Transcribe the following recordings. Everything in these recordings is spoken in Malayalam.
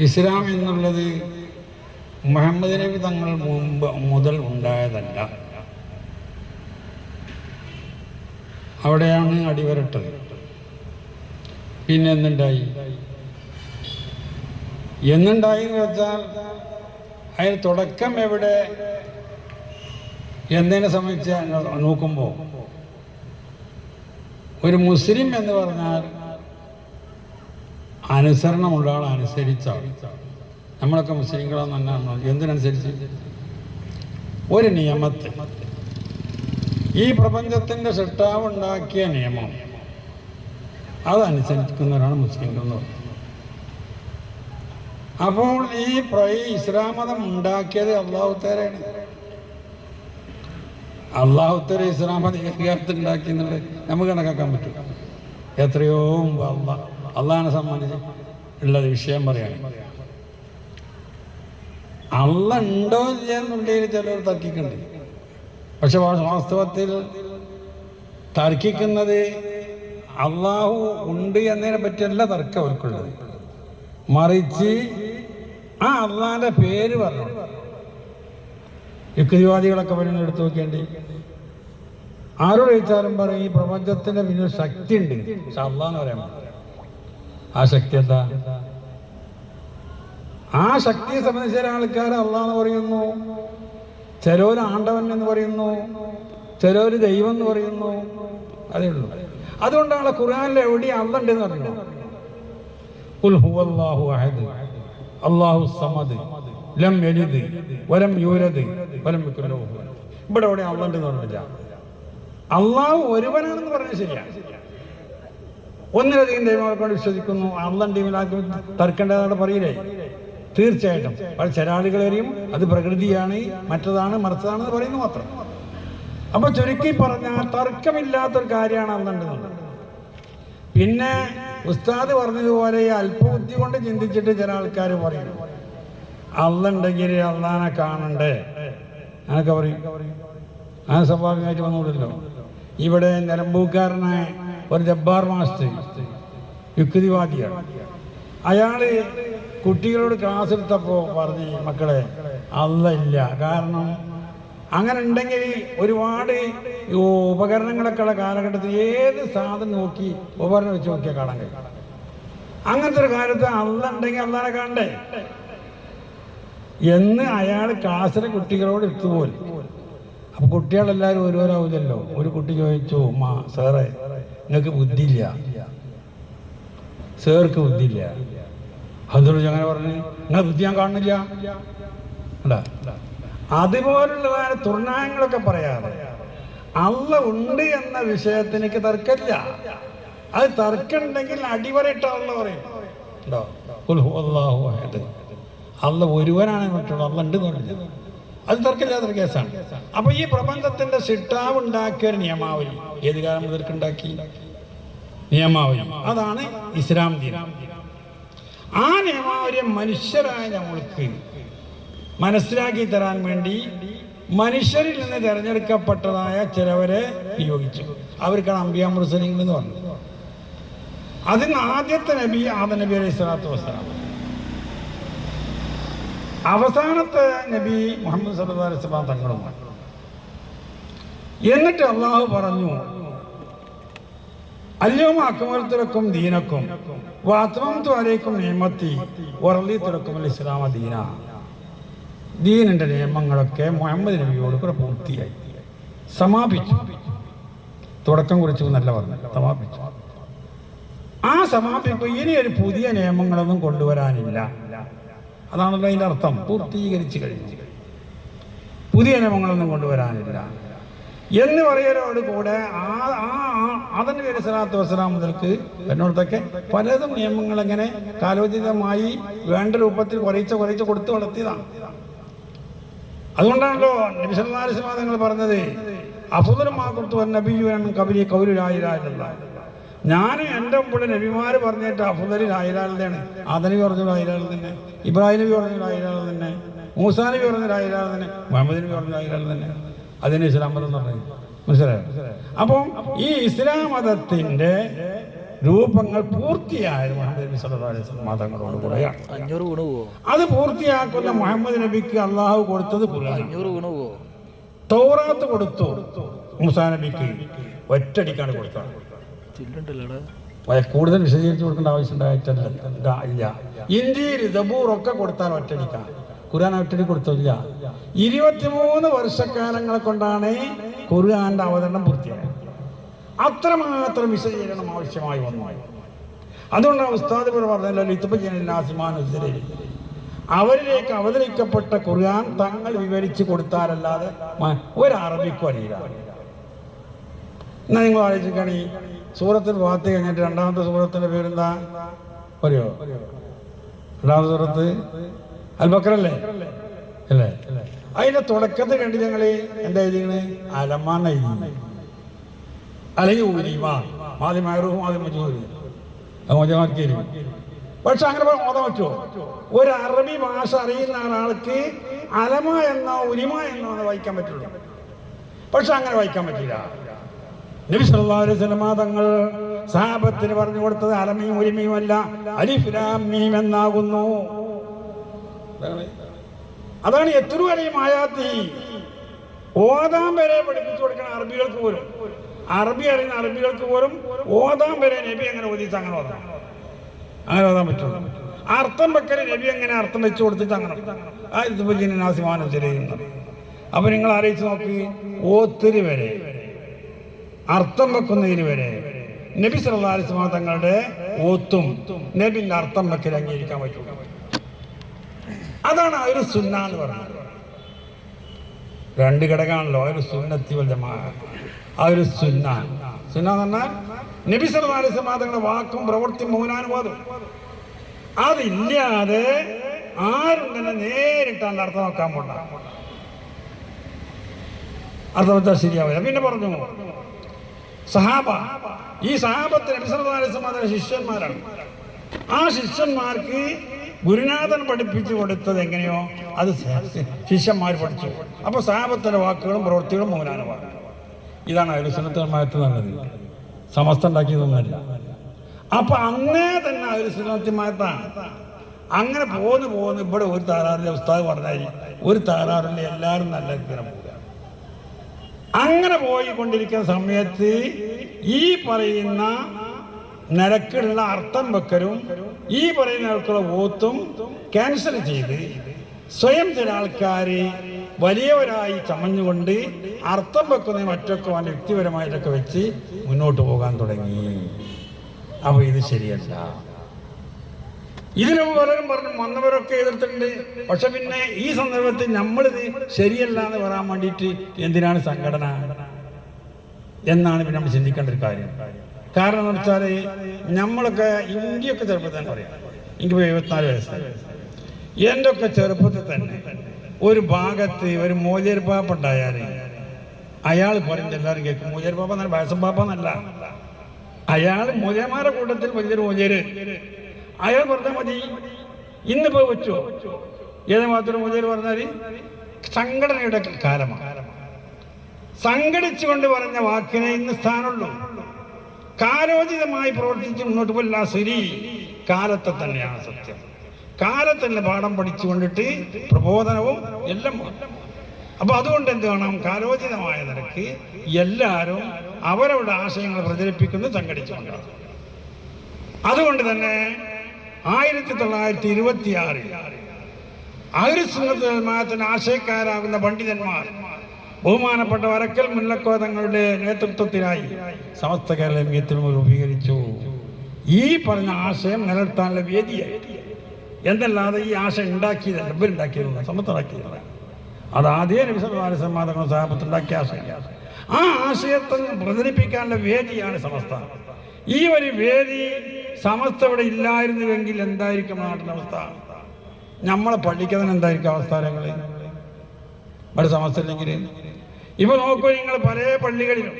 ഇസ്ലാം എന്നുള്ളത് മുഹമ്മദ് നബി തങ്ങൾ മുതൽ ഉണ്ടായതല്ല. അവിടെയാണ് അടിവരട്ടത്. പിന്നെ എന്നുണ്ടായി എന്ന് വെച്ചാൽ അതിന് തുടക്കം എവിടെ എന്നതിനെ സംബന്ധിച്ച് നോക്കുമ്പോൾ ഒരു മുസ്ലിം എന്ന് പറഞ്ഞാൽ അനുസരണമുള്ള ആൾ, അനുസരിച്ചാൽ. നമ്മളൊക്കെ മുസ്ലിങ്ങളെന്ന് പറഞ്ഞാൽ എന്തിനനുസരിച്ച്? ഒരു നിയമത്തെ, ഈ പ്രപഞ്ചത്തിൻ്റെ സൃഷ്ടാവ് ഉണ്ടാക്കിയ നിയമം അതനുസരിക്കുന്നവരാണ് മുസ്ലിങ്ങൾ എന്ന് പറയുന്നത്. അപ്പോൾ ഈ ഇസ്ലാം മതം ഉണ്ടാക്കിയത് അള്ളാഹുത്താരാണ്. അള്ളാഹുത്തര ഇസ്ലാം മതം ഉണ്ടാക്കി എന്നുള്ളത് നമുക്ക് കണക്കാക്കാൻ പറ്റും. എത്രയോ മുമ്പ് അള്ളാഹിനെ സംബന്ധിച്ച് ഉള്ള വിഷയം പറയാണ്. അള്ള ഉണ്ടോ എന്നുണ്ടെങ്കിൽ ചിലർ തർക്കിക്കുന്നുണ്ട്. പക്ഷെ വാസ്തവത്തിൽ തർക്കിക്കുന്നത് അള്ളാഹു ഉണ്ട് എന്നതിനെ പറ്റിയല്ല തർക്കം അവർക്കുള്ളത്, മറിച്ച് ആ അള്ളാഹിന്റെ പേര് പറഞ്ഞു. യുക്തിവാദികളൊക്കെ പറയുന്നത് എടുത്തു നോക്കേണ്ടി. ആരോട് ചോദിച്ചാലും പറയും ഈ പ്രപഞ്ചത്തിന്റെ പിന്നിൽ ശക്തി ഉണ്ട്. പക്ഷെ അള്ളാന്ന് പറയാൻ ആ ശക്തി എന്താ? ആ ശക്തിയെ സംബന്ധിച്ച ചില ആൾക്കാർ അള്ളാന്ന് പറയുന്നു, ചിലവര് ആണ്ടവൻ എന്ന് പറയുന്നു, ചിലവര് ദൈവം എന്ന് പറയുന്നു. അതേ ഉള്ളൂ. അതുകൊണ്ടാണ് ഖുർആനിൽ എവിടെ അള്ളാഹ് ഉണ്ടെന്ന് പറഞ്ഞു. ഖുൽ ഹുവല്ലാഹു അഹദ് അല്ലാഹു സമദ് ലം യലിദ് വലം യൂലദ് വലം യകുൽ ലഹു കുഫുവൻ. ഇവിടെ എവിടെ അള്ളാഹ് ഉണ്ടെന്ന് പറഞ്ഞില്ല. അള്ളാഹു ഒരുവനാണെന്ന് പറഞ്ഞത് ശരിയാണ്. ഒന്നിലധികം ദൈവങ്ങളെ കൊണ്ട് വിശ്വസിക്കുന്നു, അള്ളാഹ് ടീമിലാക്കി തർക്കേണ്ടതാണ് പറയില്ലേ? തീർച്ചയായിട്ടും. പക്ഷെ ചില ആളുകൾ അറിയും അത് പ്രകൃതിയാണ്, മറ്റതാണ്, മറിച്ചതാണെന്ന് പറയുന്നു മാത്രം. അപ്പൊ ചുരുക്കി പറഞ്ഞാൽ തർക്കമില്ലാത്തൊരു കാര്യമാണ് അന്നുണ്ടെന്നുള്ളത്. പിന്നെ ഉസ്താദ് പറഞ്ഞതുപോലെ അല്പബുദ്ധി കൊണ്ട് ചിന്തിച്ചിട്ട് ചില ആൾക്കാർ പറയും അള്ളുണ്ടെങ്കിൽ അള്ളാനെ കാണണ്ടേ അങ്ങനൊക്കെ പറയും. ആ സ്വാഭാവികമായിട്ട് വന്നുകൂടല്ലോ. ഇവിടെ നിലമ്പൂക്കാരനായ ഒരു ജബ്ബാർ മാസ്റ്റർ യുക്തിവാദിയാണ്. അയാള് കുട്ടികളോട് ക്ലാസ് എടുത്തപ്പോൾ പറഞ്ഞ് മക്കളെ അള്ള ഇല്ല. കാരണം അങ്ങനെ ഉണ്ടെങ്കിൽ ഒരുപാട് ഉപകരണങ്ങളൊക്കെ ഉള്ള കാലഘട്ടത്തിൽ ഏത് സാധനം നോക്കി ഉപകരണം വെച്ച് നോക്കിയാൽ കാണാൻ കഴിയും. അങ്ങനത്തെ ഒരു കാലത്ത് അള്ള ഉണ്ടെങ്കിൽ അള്ളാനെ കാണണ്ടേ എന്ന് അയാൾ ക്ലാസ്സിലെ കുട്ടികളോട് എടുത്തുപോലും. അപ്പൊ കുട്ടികളെല്ലാവരും ഓരോരാവില്ലല്ലോ. ഒരു കുട്ടി ചോദിച്ചു, സാറേ നിങ്ങൾക്ക് ബുദ്ധിയില്ല, സാർക്ക് ബുദ്ധിയില്ല. അതുകൊണ്ട് അങ്ങനെ പറഞ്ഞു, നിങ്ങളെ ബുദ്ധി ഞാൻ കാണുന്നില്ല. അതുപോലുള്ളതായ തുർനായങ്ങളൊക്കെ പറയാറ് അള്ള ഉണ്ട് എന്ന വിഷയത്തിന് എനിക്ക് തർക്കമില്ല. അത് തർക്കമുണ്ടെങ്കിൽ അടിവരയിട്ട അള്ള പറയും ഉണ്ടോ, അള്ള ഒരുവനാണ് മറ്റുള്ള അള്ള ഉണ്ട് എന്ന് പറഞ്ഞില്ല. അത് തർക്കമില്ലാത്തൊരു കേസാണ്. അപ്പൊ ഈ പ്രപഞ്ചത്തിന്റെ സിട്ടാവ് ഉണ്ടാക്കിയ ഒരു നിയമാവലി ഏത് കാലം മുതൽക്ക് ഉണ്ടാക്കി? നിയമാവലി. അതാണ് ഇസ്ലാം ദീനം. ആ നിയമാവലിയെ മനുഷ്യരായ നമ്മൾക്ക് മനസ്സിലാക്കി തരാൻ വേണ്ടി മനുഷ്യരിൽ നിന്ന് തിരഞ്ഞെടുക്കപ്പെട്ടതായ ചിലവരെ നിയോഗിച്ചു. അവർക്കാണ് അംബിയാ മുർസലീങ്ങൾ എന്ന് പറഞ്ഞത്. അതിന് ആദ്യത്തെ നബി ആദം നബി അലൈഹി സ്വലാത്തു വസ്സലാം, അവസാനത്തെ നബി മുഹമ്മദ് സല്ലല്ലാഹു അലൈഹി വസല്ലം തങ്ങളുമാണ്. എന്നിട്ട് അള്ളാഹു പറഞ്ഞു, അല്യൗമ അക്മൽതു ലക്കും ദീനക്കും വഅത്മംതു അലൈക്കും നിഅമതി വറളീതു ലക്കുമുൽ ഇസ്ലാമ ദീനാ. ദീനിന്റെ നിയമങ്ങളൊക്കെ മുഹമ്മദ് നബിയോട് കൂടെ പൂർത്തിയായി, സമാപിച്ചു. തുടക്കം കുറിച്ചു എന്നല്ല പറഞ്ഞു, സമാപിച്ചു. ആ സമാപിപ്പ് ഇനി ഒരു പുതിയ നിയമങ്ങളൊന്നും കൊണ്ടുവരാനില്ല. അതാണല്ലോ അതിൻ്റെ അർത്ഥം. പൂർത്തീകരിച്ചു കഴിഞ്ഞു, പുതിയ നിയമങ്ങളൊന്നും കൊണ്ടുവരാനില്ല എന്ന് പറയലോട് കൂടെ ആദം നബി അലൈഹി സ്വലാത്തു വസ്സലാം മുതൽക്ക് എന്നോടത്തൊക്കെ പലതും നിയമങ്ങൾ എങ്ങനെ കാലോചിതമായി വേണ്ട രൂപത്തിൽ കുറേശ്ശെ കൊടുത്തു വളർത്തിയതാണ്. അതുകൊണ്ടാണല്ലോ നബി സല്ലല്ലാഹു അലൈഹി വസല്ലം തങ്ങൾ പറഞ്ഞത്, അഫ്ളലു മാ ഖുൽതു വന്നബിയ്യുന ഖബലി ഖൗലു ലാ ഇലാഹ ഇല്ലല്ലാഹ്. ഞാൻ എൻ്റെ മുമ്പ് നബിമാര് പറഞ്ഞിട്ട് അഫ്ളലു ലാ ഇലാഹ ഇല്ലല്ലാഹ്. ആദം നബി പറഞ്ഞു ലാ ഇലാഹ തന്നെ, ഇബ്രാഹിം നബി പറഞ്ഞു ലാ ഇലാഹ തന്നെ, മൂസാ നബി പറഞ്ഞു ലാ ഇലാഹ തന്നെ, മുഹമ്മദ് നബി പറഞ്ഞു ലാ ഇലാഹ തന്നെ. അതിന് ഇസ്ലാം മതം എന്ന് പറയും. മനസ്സിലായോ? അപ്പം ഈ ഇസ്ലാം മതത്തിന്റെ രൂപങ്ങൾ പൂർത്തിയായത് മുഹമ്മദ് നബി സല്ലല്ലാഹു അലൈഹി വസല്ലം തങ്ങളോട് കൂടെയാണ്. 500 വീണ് പോവോ? അത് പൂർത്തിയാക്കുന്ന മുഹമ്മദ് നബിക്ക് അള്ളാഹു കൊടുത്തത് ഖുർആനാണ്. 500 വീണ് പോവോ? തൗറാത്ത് കൊടുത്തു മൂസാ നബിക്ക്, ഒറ്റടിക്കാണ് കൊടുത്തത്. കൂടുതൽ വിശദീകരിച്ച് കൊടുക്കേണ്ട ആവശ്യം ഇല്ല. ഇന്ത്യയിൽ ദബൂർ ഒക്കെ കൊടുത്താൽ ഒറ്റടിക്കാണ്, ഖുർആൻ ഒറ്റടി കൊടുത്തില്ല. 23 വർഷക്കാലങ്ങളെ കൊണ്ടാണ് ഖുർആന്റെ അവതരണം പൂർത്തിയായത്. അത്രമാത്രം വിശദീകരണം ആവശ്യമായി വന്നു. അതുകൊണ്ടാണ് ഉസ്താദ് പറഞ്ഞല്ലോ, അവരിലേക്ക് അവതരിക്കപ്പെട്ട ഖുർആൻ തങ്ങൾ വിവരിച്ച് കൊടുത്താലല്ലാതെ ഒരറബിക്കും അറിയില്ല. എന്നാ നിങ്ങൾ ആലോചിക്കണി, സൂറത്തിൽ വാർത്ത കഴിഞ്ഞിട്ട് രണ്ടാമത്തെ സൂറത്തിന്റെ പേരെന്താ പറയോ? രണ്ടാമത്തെ സൂറത്ത് അൽ ബഖറല്ലേ അല്ലേ? അതിന്റെ തുടക്കത്തിൽ കണ്ട് ഞങ്ങള് എന്താ എഴുതിയത്? അലമാൻ എഴുതി, അല്ലെങ്കിൽ ഊരിമ, ആദ്യം മൈറൂഹും ആദ്യം മജൂരി. പക്ഷെ അങ്ങനെ ഓതാൻ പറ്റുമോ? ഒരു അറബി ഭാഷ അറിയുന്ന ഒരാൾക്ക് അലമ എന്നോ ഉരിമ എന്നോ വായിക്കാൻ പറ്റുള്ളൂ. പക്ഷെ അങ്ങനെ വായിക്കാൻ പറ്റില്ല. നബി സല്ലല്ലാഹു അലൈഹി വസല്ലം തങ്ങൾ സഹാബത്തിന് പറഞ്ഞു കൊടുത്തത് അലമയും ഉരിമയും അല്ല, അലിഫ് ലാം മീം എന്നാകുന്നു. അതാണ് എത്ര വരെയും ആയാത്തി ഓതാൻ വരെ പഠിപ്പിച്ചു കൊടുക്കണം അറബികൾക്ക് പോലും. അറബി അറിയുന്ന അറബികൾക്ക് പോലും ഓതാൻ വരെ നബി എങ്ങനെ ഓതിച്ച് അങ്ങനെ ഓതാൻ പറ്റുള്ളൂ. അർത്ഥം വെക്കൽ നബി എങ്ങനെ അർത്ഥം വെച്ച് കൊടുത്തിട്ട് അങ്ങനെ നാസിമാനം ചെയ്യുന്നത്. അപ്പൊ നിങ്ങൾ അറിയിച്ചു നോക്കി, ഓത്തിരി വരെ അർത്ഥം വെക്കുന്നതിന് വരെ നബി സല്ലല്ലാഹു അലൈഹി വസല്ലം തങ്ങളുടെ ഓത്തും നബിന്റെ അർത്ഥം വെക്കൽ അംഗീകരിക്കാൻ പറ്റുള്ളൂ. അതാണ് ഒരു സുന്ന എന്ന് പറയുന്നത്. 2 ഘടകമാണല്ലോ ഒരു സുന്നത്തി വൽ ജമാഅ. ആ ഒരു സുന്ന എന്ന് പറഞ്ഞാൽ നബി സല്ലല്ലാഹു അലൈഹി വസല്ലം തങ്ങളുടെ വാക്കും പ്രവൃത്തിയും മൗനാനുവാദം. അതില്ലാതെ ആരും തന്നെ നേരിട്ടാണ് അർത്ഥം നോക്കാൻ പോണ്ട. അർത്ഥം വെച്ചാൽ ശരിയാവില്ല. പിന്നെ പറഞ്ഞു സഹാബ, ഈ സഹാബത്ത് നബി സല്ലല്ലാഹു അലൈഹി വസല്ലം തങ്ങളുടെ ശിഷ്യന്മാരാണ്. ആ ശിഷ്യന്മാർക്ക് ഗുരുനാഥൻ പഠിപ്പിച്ചു കൊടുത്തത് എങ്ങനെയോ അത് ശിഷ്യന്മാർ പഠിച്ചു. അപ്പൊ സഹാബത്തിന്റെ വാക്കുകളും പ്രവൃത്തികളും മൗനാനുവാദം. ഇതാണ് അഹ്ലു സുന്നത്ത് വൽ ജമാഅത്ത് നല്ലത്. സമസ്ത ഉണ്ടാക്കിയതൊന്നുമല്ല. അപ്പൊ അന്നേ തന്നെ അഹ്ലു സുന്നത്ത് വൽ ജമാഅത്താണ്. അങ്ങനെ പോന്ന് ഇവിടെ ഒരു താറാറില്ല. ഉസ്താദ് പറഞ്ഞാൽ ഒരു താറാറില്ല, എല്ലാവരും നല്ല പോകുക. അങ്ങനെ പോയിക്കൊണ്ടിരിക്കുന്ന സമയത്ത് ഈ പറയുന്ന നിരക്കിലുള്ള അർത്ഥം വെക്കലും ഈ പറയുന്ന ആൾക്കുള്ള ഓത്തും ക്യാൻസൽ ചെയ്ത് സ്വയം ചില ആൾക്കാർ വലിയവരായി ചമഞ്ഞുകൊണ്ട് അർത്ഥം വെക്കുന്ന മറ്റൊക്കെ അവൻ്റെ വ്യക്തിപരമായിട്ടൊക്കെ വെച്ച് മുന്നോട്ട് പോകാൻ തുടങ്ങി. അപ്പൊ ഇത് ശരിയല്ല. ഇതിനും പലരും പറഞ്ഞു വന്നവരൊക്കെ എതിർത്തിട്ടുണ്ട്. പക്ഷെ പിന്നെ ഈ സന്ദർഭത്തിൽ നമ്മളിത് ശരിയല്ല എന്ന് പറയാൻ വേണ്ടിയിട്ട് എന്തിനാണ് സംഘടന എന്നാണ് പിന്നെ നമ്മൾ ചിന്തിക്കേണ്ട ഒരു കാര്യം. കാരണം എന്ന് വെച്ചാൽ നമ്മളൊക്കെ ഇന്ത്യയൊക്കെ ചെറുപ്പത്തിൽ തന്നെ പറയാം. എനിക്ക് 74 വയസ്സായി. എൻ്റെ ഒക്കെ ചെറുപ്പത്തിൽ തന്നെ ഒരു ഭാഗത്ത് ഒരു മൂല്യർ പാപ്പ ഉണ്ടായാൽ അയാൾ പറയുന്നത് എല്ലാവരും കേൾക്കും. മൂല്യർ പാപ്പ എന്നല്ല, വയസ്സം പാപ്പ എന്നല്ല. അയാൾ മൂല്യന്മാരുടെ കൂട്ടത്തിൽ വലിയൊരു മൂല്യര്. അയാൾ പറഞ്ഞാൽ മതി ഇന്നിപ്പോ വെച്ചോ ഏത് മാത്രം മൂല്യർ പറഞ്ഞാൽ സംഘടനയുടെ കാലമാണ്. സംഘടിച്ചുകൊണ്ട് പറഞ്ഞ വാക്കിനെ ഇന്ന് സ്ഥാനമുള്ളൂ. കാലോചിതമായി പ്രവർത്തിച്ച് മുന്നോട്ട് പോയില്ല. ശരി, കാലത്തെ തന്നെയാണ് സത്യം. കാലത്തന്നെ പാഠം പഠിച്ചുകൊണ്ടിട്ട് പ്രബോധനവും എല്ലാം. അപ്പൊ അതുകൊണ്ട് എന്ത് വേണം? കാലോചിതമായ നിലക്ക് എല്ലാവരും അവരവരുടെ ആശയങ്ങൾ പ്രചരിപ്പിക്കുന്നത് സംഘടിച്ചുകൊണ്ടാണ്. അതുകൊണ്ട് തന്നെ 1926 അഹ്ലു സുന്നത്ത് വൽ ജമാഅത്തിന്റെ ആശയക്കാരാകുന്ന പണ്ഡിതന്മാർ ബഹുമാനപ്പെട്ട വരക്കൽ മുല്ലക്കോ തങ്ങളുടെ നേതൃത്വത്തിലായി സമസ്ത കേരള മീത്തിൽ രൂപീകരിച്ചു. ഈ പറഞ്ഞ ആശയം നിലനിർത്താനുള്ള വേദിയായി. എന്നല്ലാതെ ഈ ആശയം ഉണ്ടാക്കിയതല്ല, ഇവരുണ്ടാക്കിയതല്ല, സമസ്തണ്ടാക്കിയതല്ല. അത് ആദ്യം നബി സല്ലല്ലാഹു അലൈഹി വസല്ലം തങ്ങൾ സഹാബത്തുണ്ടാക്കിയ ആശയം. ആ ആശയത്തെ പ്രചരിപ്പിക്കാനുള്ള വേദിയാണ് സമസ്ത. ഈ ഒരു വേദി സമസ്ത ഇവിടെ ഇല്ലായിരുന്നുവെങ്കിൽ എന്തായിരിക്കും നാട്ടിലെ അവസ്ഥ? നമ്മളെ പള്ളിക്കതിന് എന്തായിരിക്കും അവസ്ഥാനങ്ങൾ ഇവിടെ സമസ്ത ഇല്ലെങ്കിൽ? ഇപ്പൊ നോക്കൂ, നിങ്ങൾ പല പള്ളികളിലും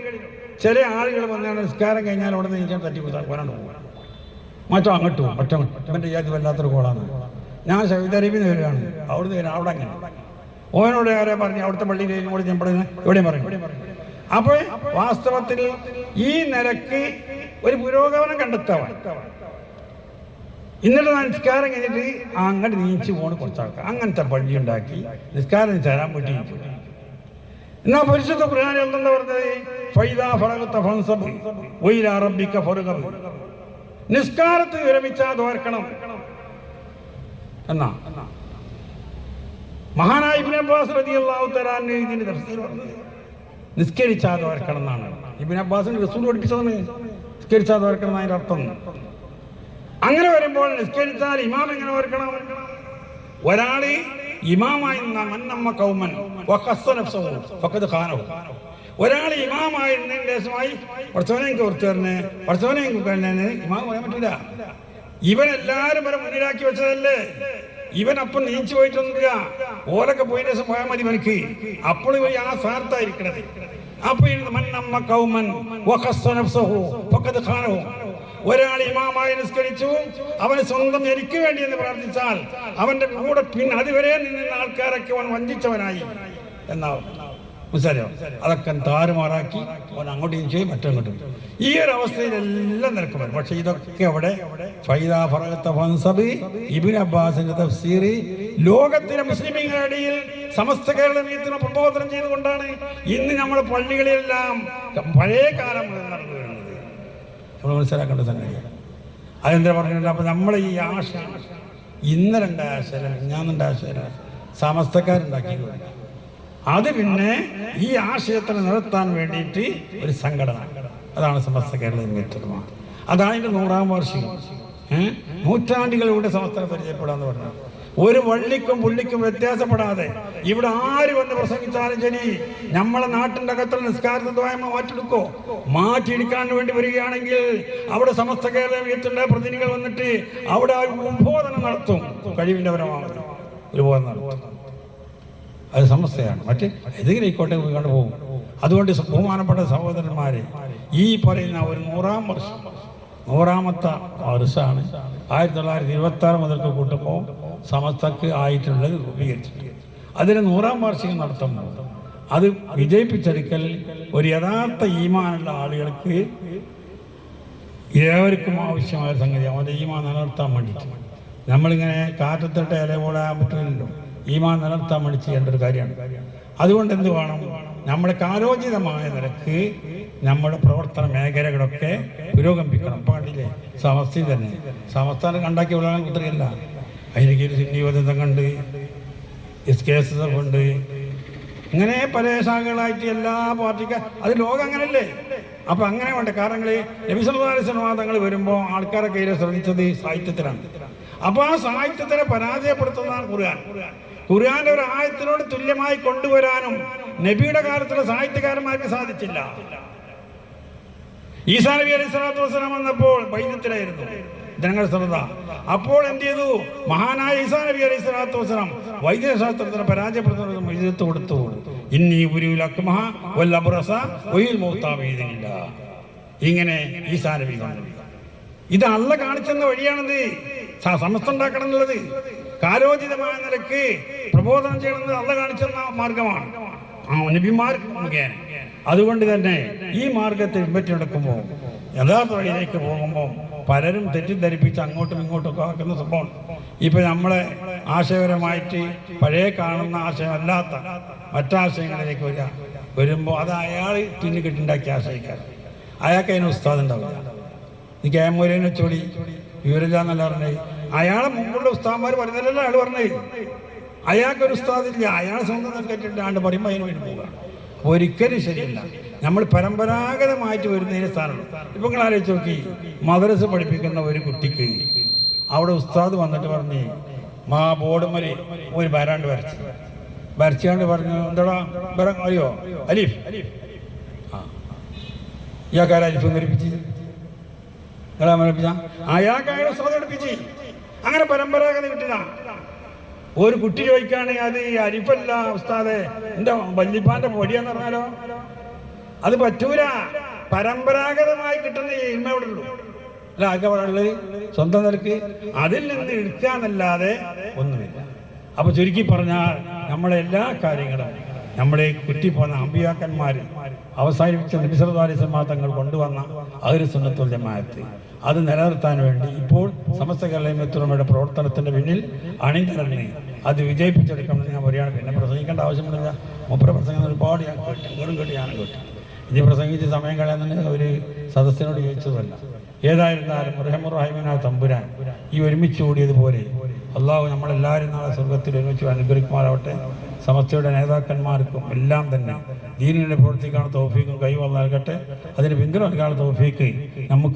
ചില ആളുകൾ വന്നാണ് നിസ്കാരം കഴിഞ്ഞാൽ അവിടെ നിന്ന് നീക്കാൻ തട്ടി പോരാണ്ട് പോകും. മറ്റോ അങ്ങോട്ട് പോകും. മറ്റോ ഇവൻ്റെ ജാതി വല്ലാത്തൊരു കോളാണ്. ഞാൻ സൗദി അറേബ്യയിൽ നിന്ന് വരികയാണ്. അവിടുന്ന് വരാം. അവിടെ അങ്ങനെ ഓനോട് ആരെ പറഞ്ഞു അവിടുത്തെ പള്ളിയിൽ കൂടെ ഞാൻ എവിടെയും പറയും. അപ്പോൾ വാസ്തവത്തിൽ ഈ നിലക്ക് ഒരു പുരോഗമനം കണ്ടെത്താൻ. എന്നിട്ട് നിസ്കാരം കഴിഞ്ഞിട്ട് അങ്ങോട്ട് നീച്ചു പോണ് കുറച്ച് ആൾക്കാർ അങ്ങനത്തെ പള്ളി ഉണ്ടാക്കി നിസ്കാരം ചേരാൻ വേണ്ടി എന്നാ പരിശുദ്ധ ഖുർആൻ എന്താ പറഞ്ഞത്? ഫൈദാ ഫറഗത ഫൻസബ് വഇലാ റബ്ബിക ഫർഗബ്. നിസ്കാരത്തിൽ വിരമിച്ചാൽ ദ്വാർക്കണം എന്നാ മഹാനായ ഇബ്നു അബ്ബാസ് റളിയല്ലാഹു തആല ഇതിന്റെ തഫ്സീർ പറഞ്ഞത്. നിസ്കരിച്ചാൽ ദ്വാർക്കണം എന്നാണ് ഇബ്നു അബ്ബാസിന് റസൂൽ പഠിപ്പിച്ചതാണ്. നിസ്കരിച്ചാൽ ദ്വാർക്കണം എന്നതിന്റെ അർത്ഥം. അങ്ങനെ വരുമ്പോൾ നിസ്കരിച്ചാൽ ഇമാം എങ്ങനെ ഓർക്കണം? ഒരാള് ഇമാമായി മന്നമ്മ കൗമൻ ഒരാൾ ഇമാമായിരുന്നതിന് ശേഷമായി പഠിച്ചവനെയും ഓർച്ചറിന് പഠിച്ചവനെയും കുക്കലിന് ഇമാം പറയാൻ പറ്റില്ല. ഇവനെല്ലാരും വരെ മുന്നിലാക്കി വെച്ചതല്ലേ. ഇവൻ അപ്പം നീച്ചു പോയിട്ടൊന്നുമില്ല. ഓലൊക്കെ പോയതിനു ശേഷം പോയാൽ മതി ഇവനക്ക്. അപ്പോൾ ഇവർ ആ സ്ഥാനത്തായിരിക്കണത്. അപ്പൊ മന്നമ്മ കൗമൻ ഒരാൾ ഇമാമായി നിസ്കരിച്ചു, അവന് സ്വന്തം എനിക്ക് വേണ്ടി എന്ന് പ്രാർത്ഥിച്ചാൽ അവന്റെ കൂടെ അതുവരെ നിന്ന ആൾക്കാരൊക്കെ അവൻ വഞ്ചിച്ചവനായി എന്നാവും. മനസ്സിലായോ? അതൊക്കെ താറുമാറാക്കി അവൻ അങ്ങോട്ടും ചെയ്യും മറ്റങ്ങോട്ടും. ഈ ഒരു അവസ്ഥയിലെല്ലാം നിരക്ക് വരും. പക്ഷെ ഇതൊക്കെ അവിടെ ഫൈദാ ഫറഗത ഫൻസബ് ഇബ്നു അബ്ബാസിന്റെ തഫ്സീർ ലോകത്തിലെ മുസ്ലിമീങ്ങളുടെ ഇടയിൽ സമസ്ത കേരളീയത്തിന് പ്രബോധനം ചെയ്തുകൊണ്ടാണ് ഇന്ന് നമ്മുടെ പള്ളികളിലെല്ലാം പഴയ കാലം മുതൽ നടന്നു വരുന്നത്. നമ്മൾ മനസ്സിലാക്കേണ്ട സംഗതിയാണ്. അതെന്താ പറഞ്ഞില്ല? അപ്പൊ നമ്മൾ ഈ ആശയം ഇന്നലുണ്ടായ ആശയം ഞാനുണ്ടായ ആശയം സമസ്തക്കാരുണ്ടാക്കി. അത് പിന്നെ ഈ ആശയത്തിനെ നിർത്താൻ വേണ്ടിയിട്ട് ഒരു സംഘടന, അതാണ് സമസ്ത കേരള നേതൃത്വം. അതാണ് അതിൻ്റെ 100ാം വാർഷികം. നൂറ്റാണ്ടുകളിലൂടെ സമസ്തനെ പരിചയപ്പെടാന്ന് പറഞ്ഞാൽ ഒരു വള്ളിക്കും പുള്ളിക്കും വ്യത്യാസപ്പെടാതെ ഇവിടെ ആര് വന്ന് പ്രസംഗിച്ചാലും ശരി, നമ്മളെ നാട്ടിൻ്റെ അകത്തുള്ള നിസ്കാരത്തെ ദ്വായമ മാറ്റിയെടുക്കോ? മാറ്റിയെടുക്കാൻ വേണ്ടി വരികയാണെങ്കിൽ അവിടെ സമസ്ത കേരളീയത്തിൻ്റെ പ്രതിനിധികൾ വന്നിട്ട് അവിടെ ഉദ്ബോധനം നടത്തും. കഴിവിൻ്റെ പരമാവധി ഉദ്ബോധനം നടത്തും. അത് സമസ്തയാണ്. മറ്റ് ഏതെങ്കിലും ആയിക്കോട്ടെ കണ്ടു പോകും. അതുകൊണ്ട് ബഹുമാനപ്പെട്ട സഹോദരന്മാരെ, ഈ പറയുന്ന ഒരു 100ാം വർഷം 100ാമത്തെ വർഷമാണ് 1926 മുതൽക്ക് കൂട്ടുമ്പോൾ സമസ്തക്ക് ആയിട്ടുള്ളത് രൂപീകരിച്ചിട്ട് അതിന് 100ാം വാർഷികം നടത്തുമ്പോൾ അത് വിജയിപ്പിച്ചെടുക്കൽ ഒരു യഥാർത്ഥ ഈമാനുള്ള ആളുകൾക്ക് ഏവർക്കും ആവശ്യമായ സംഗതി. അവൻ്റെ ഈമാൻ നിലനിർത്താൻ വേണ്ടിയിട്ട് നമ്മളിങ്ങനെ കാറ്റത്തിട്ട ഇല പോടാൻ പറ്റില്ലല്ലോ. ഈമാൻ നിലനിർത്താൻ വേണ്ടി ചെയ്യേണ്ട ഒരു കാര്യമാണ്. അതുകൊണ്ട് എന്ത് വേണം? നമ്മുടെ കാലോചിതമായ നിലക്ക് നമ്മുടെ പ്രവർത്തന മേഖലകളൊക്കെ പുരോഗമിപ്പിക്കണം. അപ്പം കണ്ടില്ലേ സമസ്ത തന്നെ സമസ്ഥാനം കണ്ടാക്കി വിളയാൻ കുത്തിരില്ല. അതിലേക്ക് ഒരു സുന്നിവദം കണ്ട് SKSF ഉണ്ട്. ഇങ്ങനെ പല ശാഖകളായിട്ട് എല്ലാ പാർട്ടിക്കും അത് ലോകം അങ്ങനല്ലേ. അപ്പം അങ്ങനെ വേണ്ട കാരണങ്ങൾ നബി സല്ലല്ലാഹു അലൈഹി വസല്ലം തങ്ങൾ വരുമ്പോൾ ആൾക്കാരെ കയ്യിൽ ശ്രദ്ധിച്ചത് സാഹിത്യത്തിലാണ്. അപ്പോൾ ആ സാഹിത്യത്തിനെ പരാജയപ്പെടുത്തുന്നതാണ് ഖുർആൻ. ഖുർആന്റെ ഒരു ആയത്തിനോട് തുല്യമായി കൊണ്ടുവരാനും നബിയുടെ കാലത്തുള്ള സാഹിത്യകാരന്മാർക്ക് സാധിച്ചില്ല. ഈസാ നബി അലൈഹി സ്വലാത്തു വസ്സലാം വന്നപ്പോൾ ബൈദത്തിലായിരുന്നു ജനങ്ങൾ ശ്രദ്ധ. അപ്പോൾ എന്ത് ചെയ്തു? മഹാനായ ഈസാ നബി അലൈഹി സ്വലാത്തു വസ്സലാം വൈദ്യശാസ്ത്രത്തിനെ പരാജയപ്പെടുത്തുന്നത് മൊയ്യത്ത് കൊടുത്തു. ഇന്നി ഉരിയുൽ അക്മഹ വൽ അബ്റസ വൽ മൗത ബിഇദ്നില്ല. ഇങ്ങനെ ഈസാ നബി കണ്ടു. ഇത് അള്ള കാണിച്ചെന്ന വഴിയാണിത്. സമസ്ത ഉണ്ടാക്കണം എന്നുള്ളത് കാലോചിതമായ നിലക്ക് പ്രബോധനം ചെയ്യണമെന്ന് അള്ള കാണിച്ചെന്ന മാർഗമാണ് നബിമാർ മുഖേന. അതുകൊണ്ട് തന്നെ ഈ മാർഗത്തെ പിൻപറ്റിയെടുക്കുമ്പോൾ യഥാർത്ഥ വഴിയിലേക്ക് പോകുമ്പോൾ പലരും തെറ്റിദ്ധരിപ്പിച്ച് അങ്ങോട്ടും ഇങ്ങോട്ടും ഒക്കെ ആക്കുന്ന സംഭവം. ഇപ്പം നമ്മളെ ആശയപരമായിട്ട് പഴയ കാണുന്ന ആശയമല്ലാത്ത മറ്റാശയങ്ങളിലേക്ക് വരുമ്പോൾ അത് അയാൾ തുന്നിക്കെട്ടുണ്ടാക്കിയ ആശയക്കാരൻ. അയാൾക്ക് അതിന് ഉസ്താദ് ഉണ്ടാവില്ല. ഈ കേമൂരനെ വെച്ചോടി വിവരമില്ല എന്നല്ല പറഞ്ഞത്. അയാളെ മുമ്പുള്ള ഉസ്താദ്മാർ പറഞ്ഞതല്ല അയാൾ പറഞ്ഞത്. അയാൾക്കൊരു ഉസ്താദില്ല. അയാൾ സ്വന്തം കേട്ടിട്ടാണ്ട് പറയുമ്പോൾ അതിന് വേണ്ടി പോവുക. ഒരിക്കലും ശരിയല്ല. നമ്മൾ പരമ്പരാഗതമായിട്ട് വരുന്നതിന് സ്ഥാനമുള്ളൂ. ഇപ്പം നിങ്ങൾ ആലോചിച്ച് നോക്കി, മദ്രസ പഠിപ്പിക്കുന്ന ഒരു കുട്ടിക്ക് അവിടെ ഉസ്താദ് വന്നിട്ട് പറഞ്ഞ് ബോർഡുമല് ഒരു വരാണ്ട് വരച്ചാണ്ട് പറഞ്ഞു, എന്താടാ അറിയോ അലിഫ്? ഇയാൾക്കാരെ അലിഫ് ധരിപ്പിച്ച് അയാൾക്കായ ഉസ്താദ് പഠിപ്പിച്ച് അങ്ങനെ പരമ്പരാഗത കിട്ടില്ല. ഒരു കുട്ടി ചോദിക്കുകയാണെങ്കിൽ അത് അരിഫല്ല ഉസ്താദെ, എൻ്റെ വല്യപ്പാന്റെ പൊടിയാന്ന് പറഞ്ഞാലോ അത് പറ്റൂല. പരമ്പരാഗതമായി കിട്ടുന്ന ഇൽമ എവിടെ ഉള്ളൂ അല്ല, ആകെ ഉള്ളത് സ്വന്തം നിലക്ക് അതിൽ നിന്ന് എടുക്കാന്നല്ലാതെ ഒന്നുമില്ല. അപ്പൊ ചുരുക്കി പറഞ്ഞാൽ നമ്മളെ എല്ലാ കാര്യങ്ങളും നമ്മുടെ കുറ്റിപ്പോന്ന അമ്പിയാക്കന്മാർ അവസാനിപ്പിച്ച നബി സല്ലല്ലാഹു അലൈഹി വസല്ലം തങ്ങൾ കൊണ്ടുവന്ന അഹ്ലു സുന്നത്ത് വൽ ജമാഅത്ത് അത് നിലനിർത്താൻ വേണ്ടി ഇപ്പോൾ സമസ്ത കേരള ജമിയത്തുലമയുടെ പ്രവർത്തനത്തിൻ്റെ പിന്നിൽ അണിനിരന്ന് അത് വിജയിപ്പിച്ചെടുക്കണമെന്ന് ഞാൻ പറയുകയാണ്. പിന്നെ പ്രസംഗിക്കേണ്ട ആവശ്യമില്ല. മൂപ്പര പ്രസംഗം ഒരുപാട് ഞാൻ കേട്ടു, വെറും കേട്ട് ഞാനും കേട്ടു. ഇനി പ്രസംഗിച്ച് സമയം കളയാന്നുണ്ടെങ്കിൽ ഒരു സദസ്സിനോട് ചോദിച്ചതല്ല. ഏതായിരുന്നാലും റഹീമുർ തമ്പുരാൻ ഈ ഒരുമിച്ച് കൂടിയതുപോലെ അള്ളാഹു നമ്മളെല്ലാവരും നാളെ സ്വർഗത്തിൽ ഒരുമിച്ച് അനുഗ്രഹിക്കുമാറാവട്ടെ. സമസ്തയുടെ നേതാക്കന്മാർക്കും എല്ലാം തന്നെ ദീനിനെ പ്രവർത്തിക്കാനുള്ള തൗഫീക്കും കൈവന്ന് നൽകട്ടെ. അതിന് പിന്തുണ നൽകാനുള്ള തൗഫീക്ക് നമുക്ക്